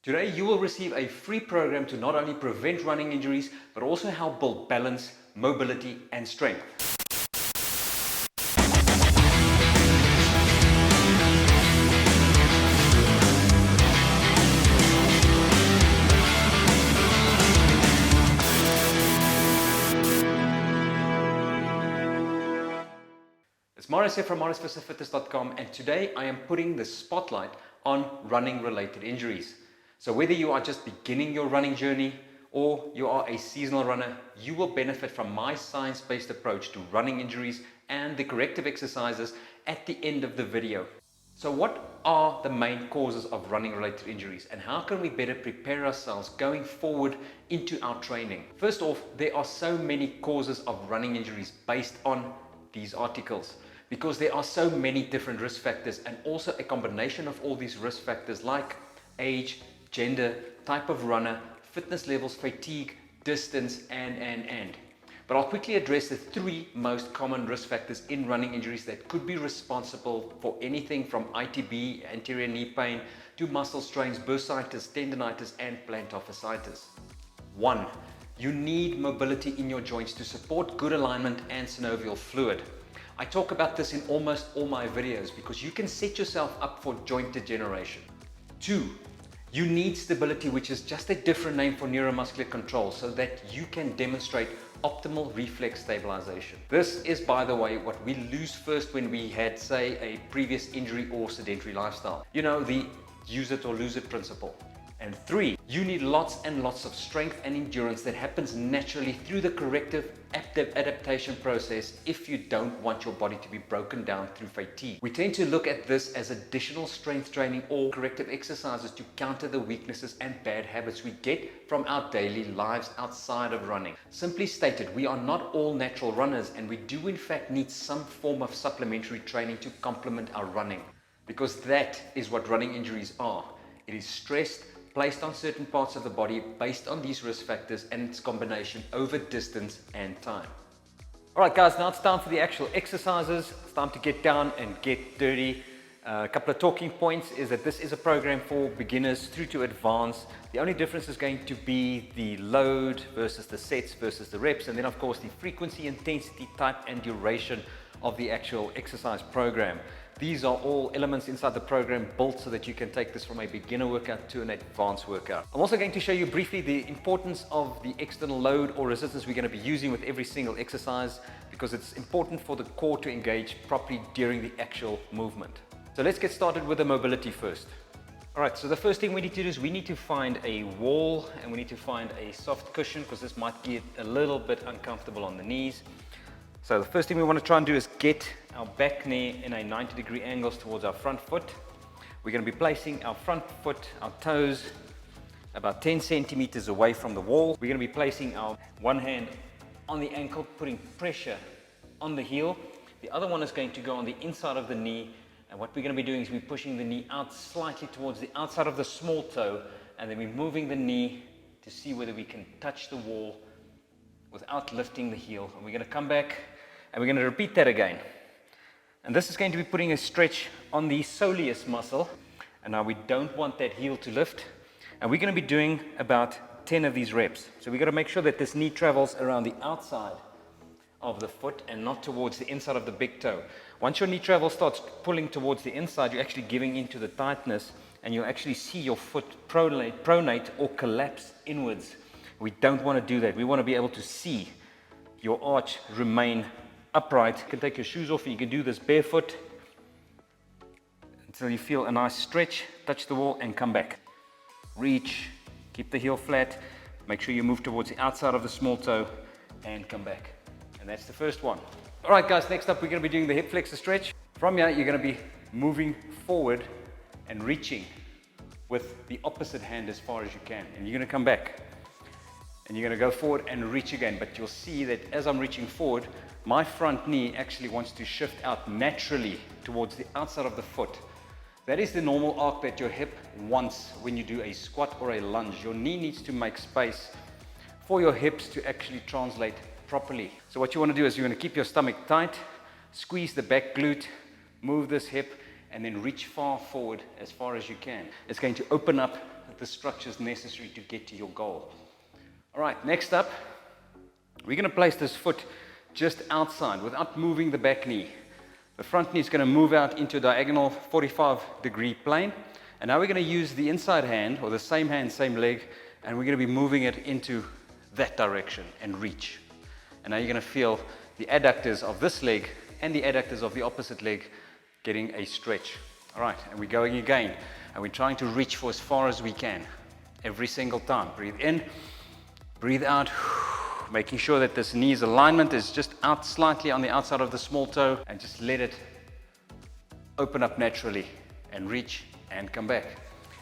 Today you will receive a free program to not only prevent running injuries, but also help build balance, mobility and strength. It's Marius here from MariusVisserFitness.com, and today I am putting the spotlight on running related injuries. So whether you are just beginning your running journey or you are a seasonal runner, you will benefit from my science-based approach to running injuries and the corrective exercises at the end of the video. So what are the main causes of running related injuries and how can we better prepare ourselves going forward into our training? First off, there are so many causes of running injuries based on these articles, because there are so many different risk factors, and also a combination of all these risk factors like age, gender, type of runner, fitness levels, fatigue, distance, and. But I'll quickly address the three most common risk factors in running injuries that could be responsible for anything from ITB, anterior knee pain, to muscle strains, bursitis, tendonitis, and plantar fasciitis. 1. You need mobility in your joints to support good alignment and synovial fluid. I talk about this in almost all my videos because you can set yourself up for joint degeneration. 2. You need stability, which is just a different name for neuromuscular control, so that you can demonstrate optimal reflex stabilization. This is, by the way, what we lose first when we had, say, a previous injury or sedentary lifestyle. You know, the use it or lose it principle. And 3, you need lots and lots of strength and endurance that happens naturally through the corrective adaptation process if you don't want your body to be broken down through fatigue. We tend to look at this as additional strength training or corrective exercises to counter the weaknesses and bad habits we get from our daily lives outside of running. Simply stated, we are not all natural runners, and we do in fact need some form of supplementary training to complement our running, because that is what running injuries are. It is stress placed on certain parts of the body based on these risk factors and its combination over distance and time. Alright guys, now it's time for the actual exercises. It's time to get down and get dirty. A couple of talking points is that this is a program for beginners through to advanced. The only difference is going to be the load versus the sets versus the reps, and then of course the frequency, intensity, type and duration of the actual exercise program. These are all elements inside the program built so that you can take this from a beginner workout to an advanced workout. I'm also going to show you briefly the importance of the external load or resistance we're going to be using with every single exercise, because it's important for the core to engage properly during the actual movement. So let's get started with the mobility first. Alright, so the first thing we need to do is we need to find a wall, and we need to find a soft cushion, because this might get a little bit uncomfortable on the knees. So the first thing we want to try and do is get our back knee in a 90-degree angles towards our front foot. We're going to be placing our front foot, our toes, about 10 centimeters away from the wall. We're going to be placing our one hand on the ankle, putting pressure on the heel. The other one is going to go on the inside of the knee, and what we're going to be doing is we're pushing the knee out slightly towards the outside of the small toe, and then we're moving the knee to see whether we can touch the wall without lifting the heel. And we're going to come back and we're going to repeat that again. And this is going to be putting a stretch on the soleus muscle. And now we don't want that heel to lift. And we're going to be doing about 10 of these reps. So we've got to make sure that this knee travels around the outside of the foot and not towards the inside of the big toe. Once your knee travel starts pulling towards the inside, you're actually giving into the tightness, and you'll actually see your foot pronate or collapse inwards. We don't want to do that. We want to be able to see your arch remain upright. You can take your shoes off and you can do this barefoot until you feel a nice stretch, touch the wall and come back. Reach, keep the heel flat, make sure you move towards the outside of the small toe and come back. And that's the first one. Alright guys, next up we're going to be doing the hip flexor stretch. From here you're going to be moving forward and reaching with the opposite hand as far as you can. And you're going to come back. And you're going to go forward and reach again, but you'll see that as I'm reaching forward, my front knee actually wants to shift out naturally towards the outside of the foot. That is the normal arc that your hip wants when you do a squat or a lunge. Your knee needs to make space for your hips to actually translate properly. So what you want to do is you want to keep your stomach tight, squeeze the back glute, move this hip, and then reach far forward as far as you can. It's going to open up the structures necessary to get to your goal. All right, next up, we're going to place this foot just outside without moving the back knee. The front knee is going to move out into a diagonal 45-degree plane. And now we're going to use the inside hand, or the same hand, same leg, and we're going to be moving it into that direction and reach. And now you're going to feel the adductors of this leg and the adductors of the opposite leg getting a stretch. All right, and we're going again. And we're trying to reach for as far as we can every single time. Breathe in, breathe out, making sure that this knee's alignment is just out slightly on the outside of the small toe, and just let it open up naturally and reach and come back.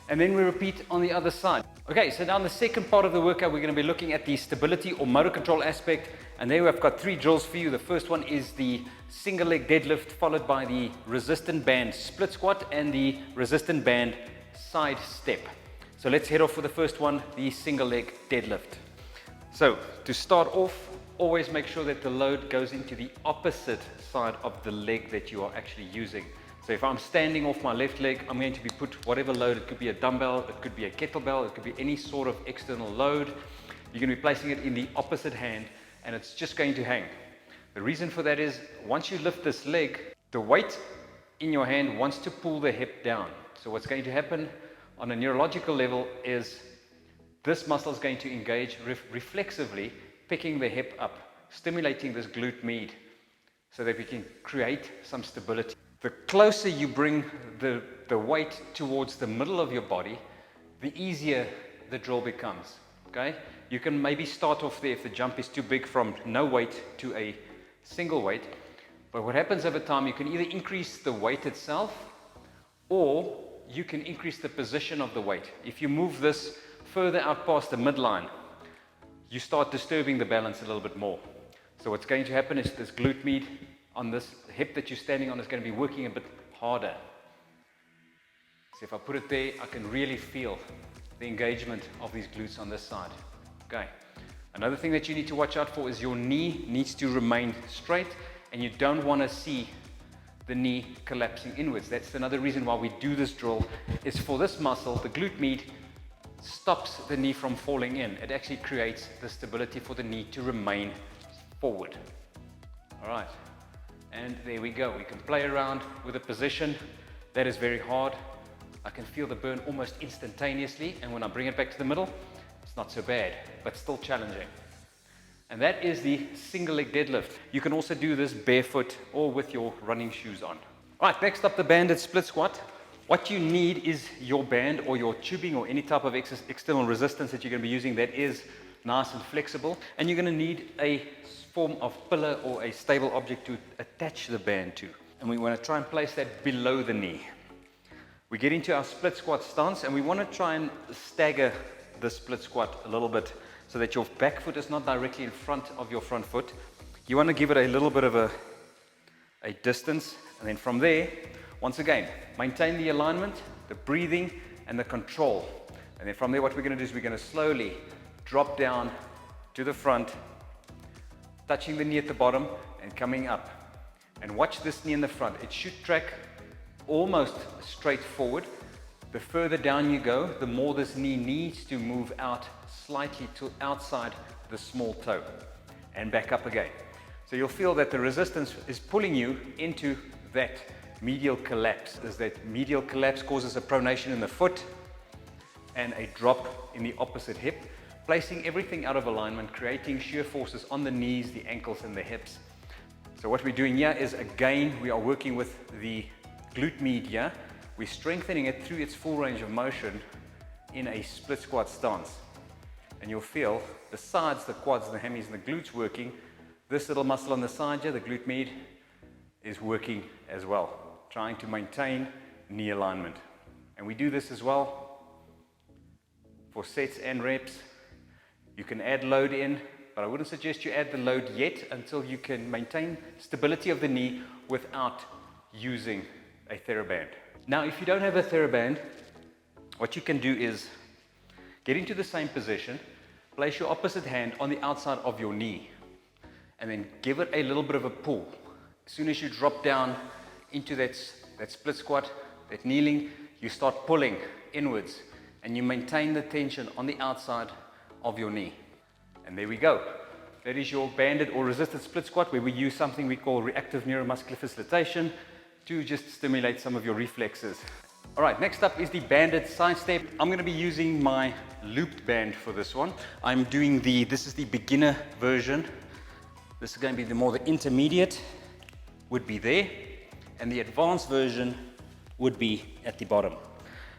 And then we repeat on the other side. Okay, so now in the second part of the workout, we're going to be looking at the stability or motor control aspect. And there we've got 3 drills for you. The first one is the single leg deadlift, followed by the resistant band split squat and the resistant band side step. So let's head off for the first one, the single leg deadlift. So to start off, always make sure that the load goes into the opposite side of the leg that you are actually using. So if I'm standing off my left leg, I'm going to be put whatever load. It could be a dumbbell, it could be a kettlebell, it could be any sort of external load. You're going to be placing it in the opposite hand, and it's just going to hang. The reason for that is once you lift this leg, the weight in your hand wants to pull the hip down. So what's going to happen on a neurological level is this muscle is going to engage reflexively, picking the hip up, stimulating this glute med so that we can create some stability. The closer you bring the weight towards the middle of your body, the easier the drill becomes, okay? You can maybe start off there if the jump is too big from no weight to a single weight. But what happens over time, you can either increase the weight itself or you can increase the position of the weight. If you move this further out past the midline, you start disturbing the balance a little bit more. So what's going to happen is this glute med on this hip that you're standing on is going to be working a bit harder. So if I put it there, I can really feel the engagement of these glutes on this side. Okay. Another thing that you need to watch out for is your knee needs to remain straight, and you don't want to see the knee collapsing inwards. That's another reason why we do this drill, is for this muscle, the glute med, stops the knee from falling in. It actually creates the stability for the knee to remain forward. All right. And there we go. We can play around with the position. That is very hard. I can feel the burn almost instantaneously, and when I bring it back to the middle, it's not so bad, but still challenging. And that is the single leg deadlift. You can also do this barefoot or with your running shoes on. All right, next up, the banded split squat. What you need is your band or your tubing or any type of external resistance that you're going to be using that is nice and flexible. And you're going to need a form of pillar or a stable object to attach the band to. And we want to try and place that below the knee. We get into our split squat stance, and we want to try and stagger the split squat a little bit so that your back foot is not directly in front of your front foot. You want to give it a little bit of a distance, and then from there, once again, maintain the alignment, the breathing, and the control. And then from there, what we're going to do is we're going to slowly drop down to the front, touching the knee at the bottom and coming up. And watch this knee in the front. It should track almost straight forward. The further down you go, the more this knee needs to move out slightly to outside the small toe and back up again. So you'll feel that the resistance is pulling you into that medial collapse. As that medial collapse causes a pronation in the foot and a drop in the opposite hip, placing everything out of alignment, creating shear forces on the knees, the ankles, and the hips. So what we're doing here is, again, we are working with the glute med here. We're strengthening it through its full range of motion in a split squat stance. And you'll feel, besides the quads, the hammies, and the glutes working, this little muscle on the side here, the glute med, is working as well, trying to maintain knee alignment. And we do this as well for sets and reps. You can add load in, but I wouldn't suggest you add the load yet until you can maintain stability of the knee without using a TheraBand. Now, if you don't have a TheraBand, what you can do is get into the same position, place your opposite hand on the outside of your knee, and then give it a little bit of a pull. As soon as you drop down into that split squat, that kneeling, you start pulling inwards, and you maintain the tension on the outside of your knee. And there we go. That is your banded or resisted split squat, where we use something we call reactive neuromuscular facilitation to just stimulate some of your reflexes. All right, next up is the banded side step. I'm going to be using my looped band for this one. I'm doing this is the beginner version. This is going to be more the intermediate would be there, and the advanced version would be at the bottom.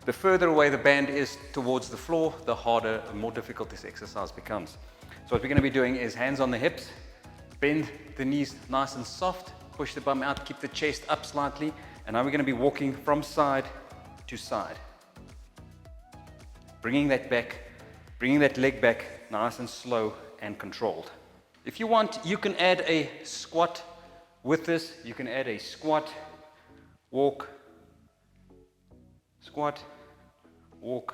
The further away the band is towards the floor, the harder and more difficult this exercise becomes. So what we're going to be doing is hands on the hips, bend the knees nice and soft, push the bum out, keep the chest up slightly, and now we're going to be walking from side to side. Bringing that leg back nice and slow and controlled. If you want, you can add a squat with this. You can add a squat, walk, squat, walk,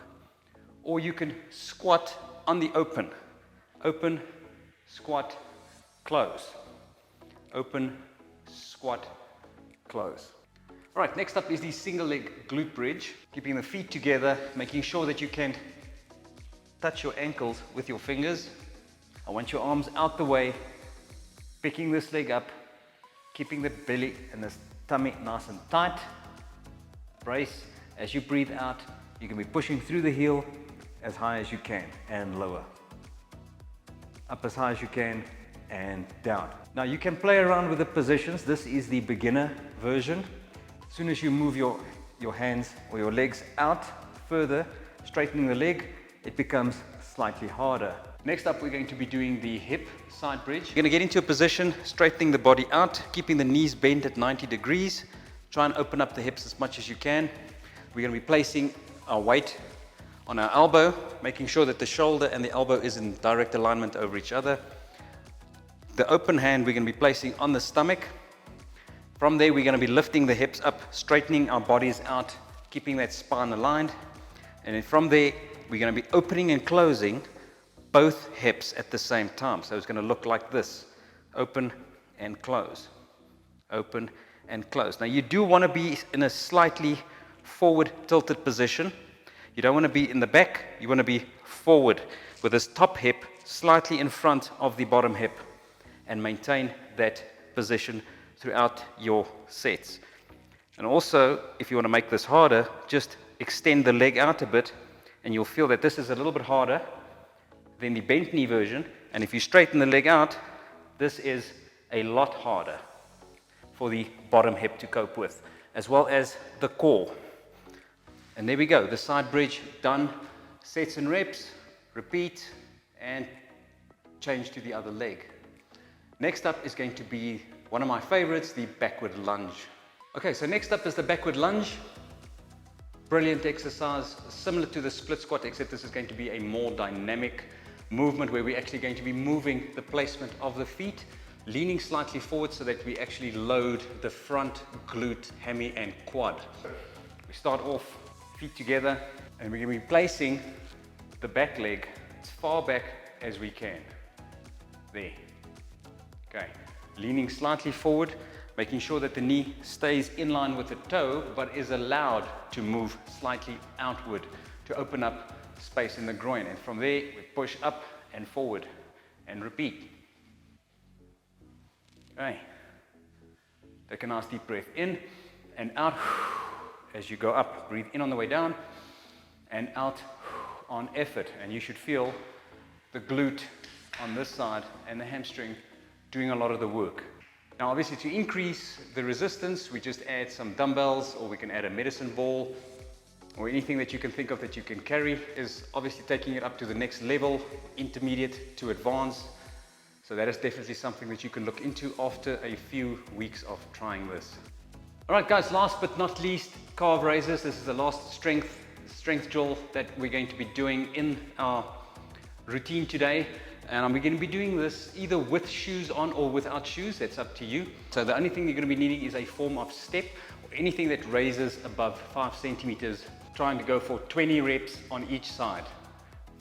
or you can squat on the open. Open, squat, close. Open, squat, close. All right, next up is the single leg glute bridge. Keeping the feet together, making sure that you can touch your ankles with your fingers. I want your arms out the way, picking this leg up, keeping the belly and the tummy nice and tight. Brace. As you breathe out, you can be pushing through the heel as high as you can and lower. Up as high as you can and down. Now you can play around with the positions. This is the beginner version. As soon as you move your hands or your legs out further, straightening the leg, it becomes slightly harder. Next up, we're going to be doing the hip side bridge. You're going to get into a position, straightening the body out, keeping the knees bent at 90 degrees. Try and open up the hips as much as you can. We're going to be placing our weight on our elbow, making sure that the shoulder and the elbow is in direct alignment over each other. The open hand we're going to be placing on the stomach. From there, we're going to be lifting the hips up, straightening our bodies out, keeping that spine aligned. And then from there, we're going to be opening and closing both hips at the same time. So it's going to look like this. Open and close. Open and close. Now you do want to be in a slightly forward tilted position. You don't want to be in the back. You want to be forward with this top hip slightly in front of the bottom hip, and maintain that position throughout your sets. And also, if you want to make this harder, just extend the leg out a bit, and you'll feel that this is a little bit harder than the bent knee version. And if you straighten the leg out, this is a lot harder for the bottom hip to cope with, as well as the core. And there we go, the side bridge done. Sets and reps, repeat, and change to the other leg. Next up is going to be one of my favorites, the backward lunge. Okay, so next up is the backward lunge. Brilliant exercise, similar to the split squat, except this is going to be a more dynamic movement where we're actually going to be moving the placement of the feet, leaning slightly forward so that we actually load the front glute, hammy, and quad. We start off feet together, and we're going to be placing the back leg as far back as we can. There. Okay. Leaning slightly forward, making sure that the knee stays in line with the toe, but is allowed to move slightly outward to open up space in the groin. And from there, we push up and forward and repeat. Okay. Take a nice deep breath in and out as you go up. Breathe in on the way down and out on effort. And you should feel the glute on this side and the hamstring doing a lot of the work. Now, obviously, to increase the resistance, we just add some dumbbells, or we can add a medicine ball, or anything that you can think of that you can carry. Is obviously taking it up to the next level, intermediate to advanced. So that is definitely something that you can look into after a few weeks of trying this. All right, guys, last but not least, calf raises. This is the last strength drill that we're going to be doing in our routine today. And I'm going to be doing this either with shoes on or without shoes. That's up to you. So the only thing you're going to be needing is a form of step, or anything that raises above 5 centimeters. Trying to go for 20 reps on each side,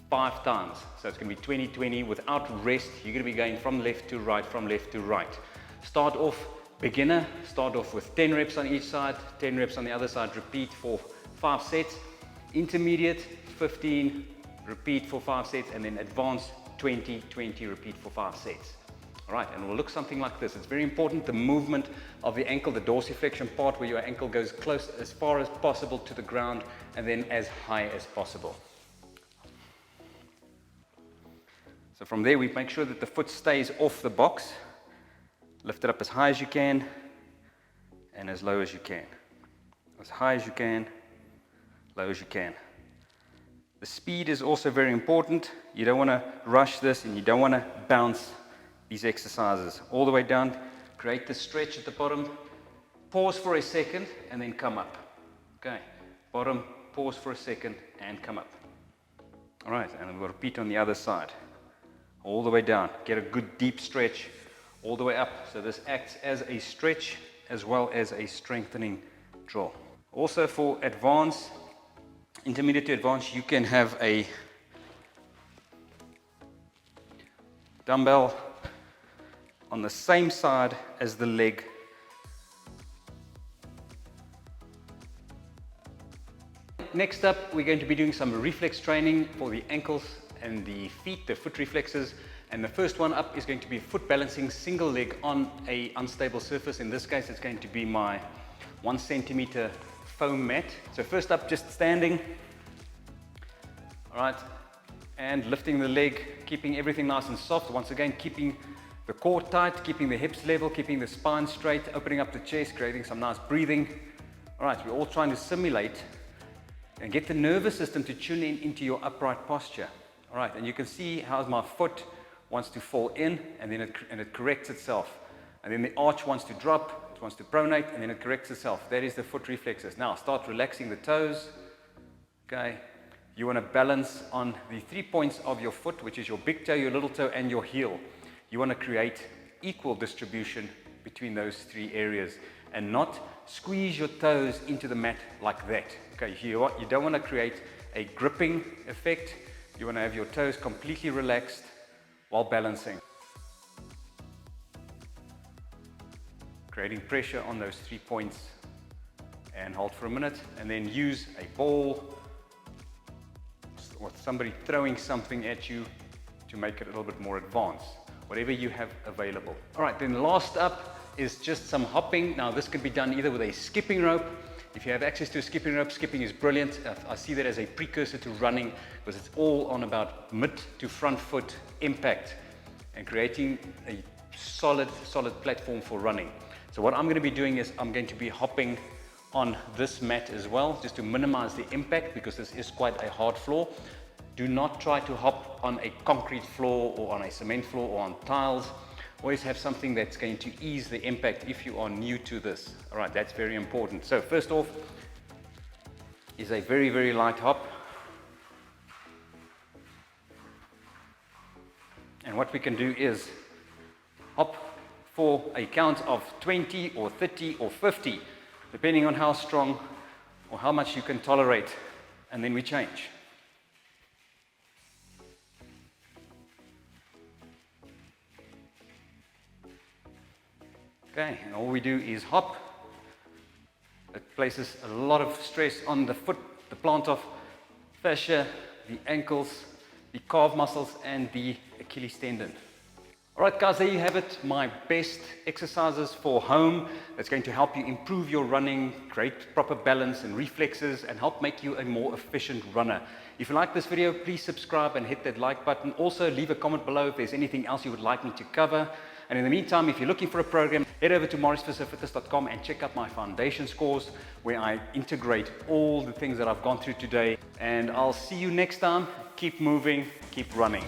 5 times. So it's going to be 20-20 without rest. You're going to be going from left to right, from left to right. Start off beginner. Start off with 10 reps on each side, 10 reps on the other side. Repeat for 5 sets. Intermediate, 15, repeat for 5 sets, and then advance 20, 20, repeat for 5 sets. All right, and it will look something like this. It's very important, the movement of the ankle, the dorsiflexion part where your ankle goes close as far as possible to the ground and then as high as possible. So from there, we make sure that the foot stays off the box. Lift it up as high as you can and as low as you can. As high as you can, low as you can. The speed is also very important. You don't want to rush this and you don't want to bounce these exercises all the way down. Create the stretch at the bottom. Pause for a second and then come up. Okay, bottom, pause for a second and come up. All right, and we'll repeat on the other side. All the way down. Get a good deep stretch all the way up. So this acts as a stretch as well as a strengthening drill. Also for advanced, intermediate to advanced, you can have a dumbbell on the same side as the leg. Next up, we're going to be doing some reflex training for the ankles and the feet, the foot reflexes. And the first one up is going to be foot balancing, single leg on a unstable surface. In this case, it's going to be my 1 centimeter foam mat. So first up, just standing. All right, and lifting the leg, keeping everything nice and soft. Once again, keeping the core tight, keeping the hips level, keeping the spine straight, opening up the chest, creating some nice breathing. All right, we're all trying to simulate and get the nervous system to tune in into your upright posture. All right, and you can see how my foot wants to fall in, and then it corrects itself. And then the arch wants to drop, it wants to pronate, and then it corrects itself. That is the foot reflexes. Now start relaxing the toes. Okay, you want to balance on the 3 points of your foot, which is your big toe, your little toe, and your heel. You want to create equal distribution between those 3 areas and not squeeze your toes into the mat like that. Okay, you don't want to create a gripping effect. You want to have your toes completely relaxed while balancing. Creating pressure on those 3 points, and hold for a minute, and then use a ball or somebody throwing something at you to make it a little bit more advanced. Whatever you have available. All right, then last up is just some hopping. Now this can be done either with a skipping rope. If you have access to a skipping rope, skipping is brilliant. I see that as a precursor to running because it's all on about mid to front foot impact and creating a solid platform for running. So what I'm going to be doing is I'm going to be hopping on this mat as well, just to minimize the impact because this is quite a hard floor. Do not try to hop on a concrete floor or on a cement floor or on tiles. Always have something that's going to ease the impact if you are new to this. All right, that's very important. So first off is a very light hop. And what we can do is hop for a count of 20 or 30 or 50, depending on how strong or how much you can tolerate, and then we change. Okay, and all we do is hop. It places a lot of stress on the foot, the plantar fascia, the ankles, the calf muscles, and the Achilles tendon. All right, guys, there you have it. My best exercises for home that's going to help you improve your running, create proper balance and reflexes, and help make you a more efficient runner. If you like this video, please subscribe and hit that like button. Also, leave a comment below if there's anything else you would like me to cover. And in the meantime, if you're looking for a program, head over to mariusvisserfitness.com and check out my foundations course where I integrate all the things that I've gone through today. And I'll see you next time. Keep moving, keep running.